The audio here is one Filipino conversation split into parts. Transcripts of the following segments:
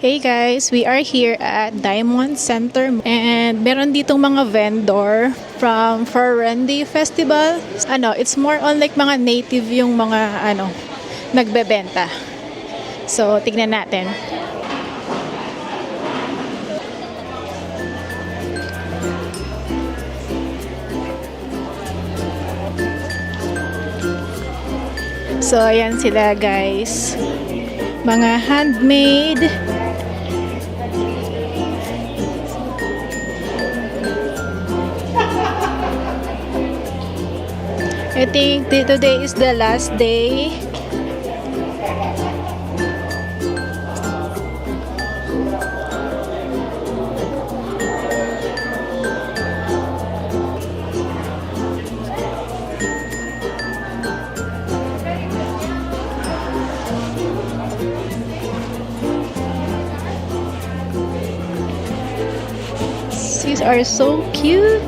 Hey guys, we are here at Diamond Center and meron ditong mga vendor from Ferendy Festival. It's more on like mga native yung mga nagbebenta. So, tignan natin. So, ayan sila guys. Mga handmade. I think today is the last day. These are so cute.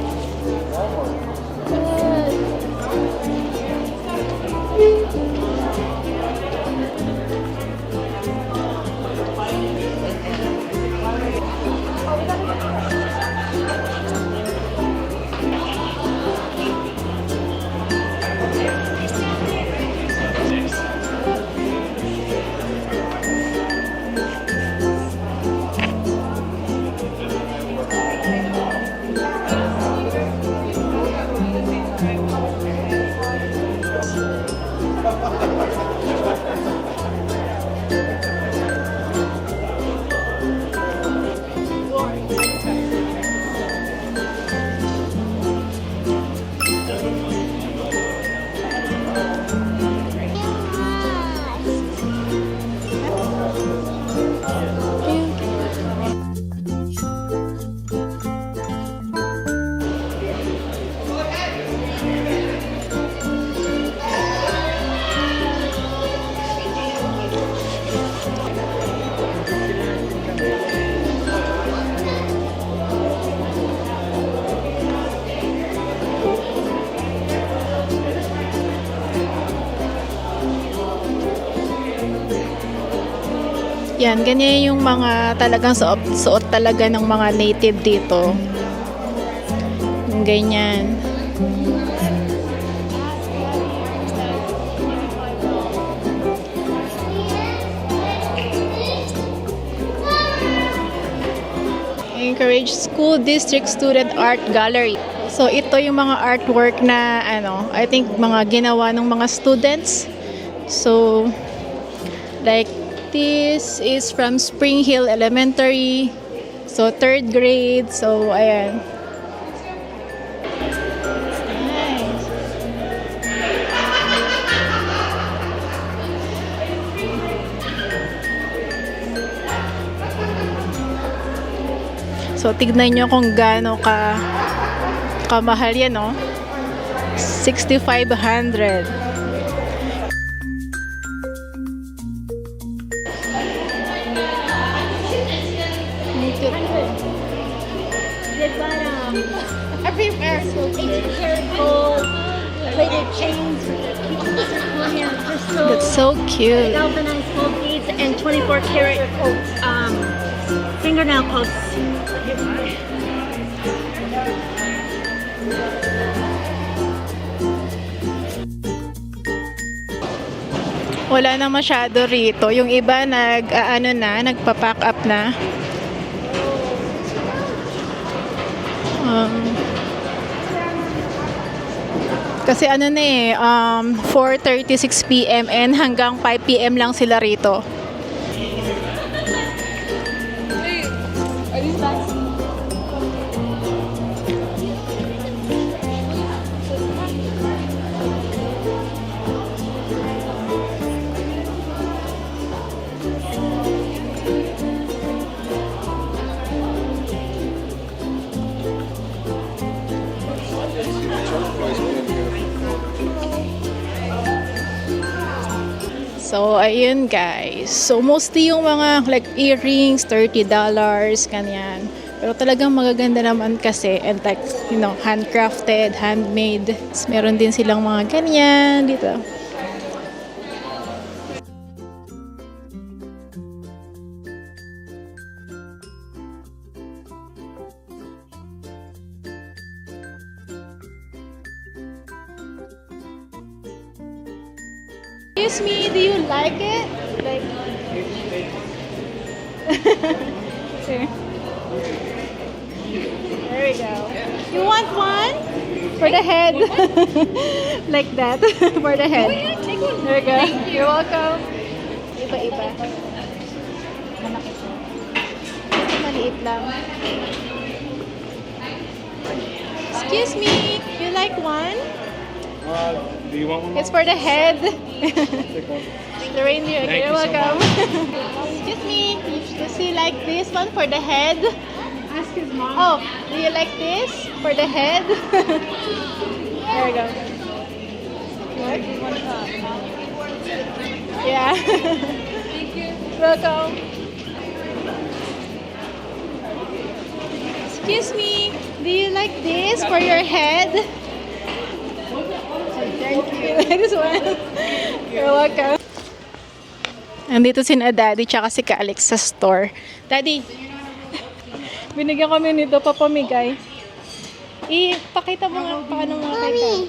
Yan, ganyan yung mga talagang suot talaga ng mga native dito. Yung ganyan. Encourage School District Student Art Gallery. So ito yung mga artwork na I think mga ginawa ng mga students. So like this is from Spring Hill Elementary. So, 3rd grade. So, ayan. Nice. So, tignan nyo kung gaano kamahal yan, no? 6,500. Everywhere. 18-karat gold, plated chains. That's so cute. Galvanized gold beads and 24-karat fingernail coats. Wala na masyado rito. Yung iba nagpa-pack up na. Kasi 4:36 PM and hanggang 5 PM lang sila rito. So, ayun guys. So, mostly yung mga like earrings, $30, kanyan. Pero talagang magaganda naman kasi and like, handcrafted, handmade. Meron din silang mga ganyan dito. Excuse me, do you like it? Like... Here. There we go. You want one? For the head. Like that. For the head. There we go. You're welcome. Iba-iba. Malaki siya. Ito maliit lang. Excuse me, you like one? Do you want one? It's for the head. The reindeer. Okay, you're Thank you so welcome. Excuse me, does he like this one for the head? Ask his mom. Oh, do you like this for the head? There we go. What? Yeah. Thank you. Welcome. Excuse me, do you like this for your head? Thank you. This one. You're welcome. Nandito sina Daddy tsaka si Alex sa store. Daddy, binigyan kami nito papamigay. Ipakita mo nga paano mga kay Daddy.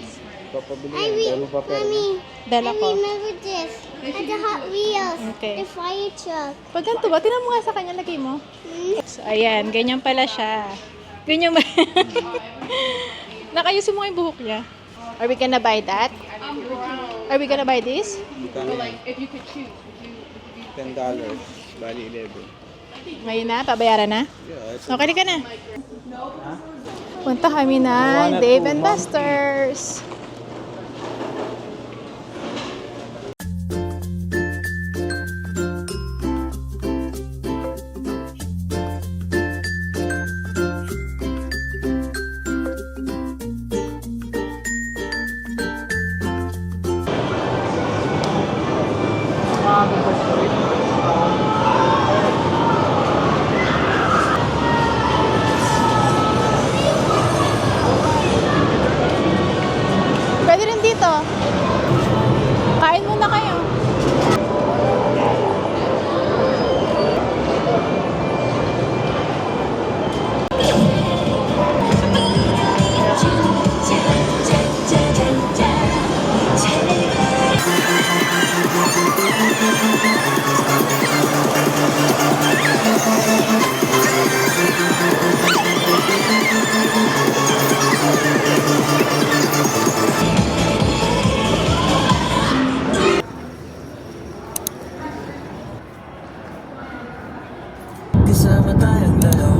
Mommy, Dala ko. remember this. At the Hot Wheels. Okay. The fire truck. Pag ganito ba, tinan mo nga sa kanya, lagay mo. So, ayan, ganyan pala siya. Ganyan ba? Nakayusin mo nga yung buhok niya. Are we gonna buy that? Are we gonna buy this? $10. Bali 11. Ngayon na, pabayaran na? Yeah, it's Okay ka na. Punta kami na Dave and Buster's. Pwede rin dito. Kain muna kayo. Kasama tayong dalawa.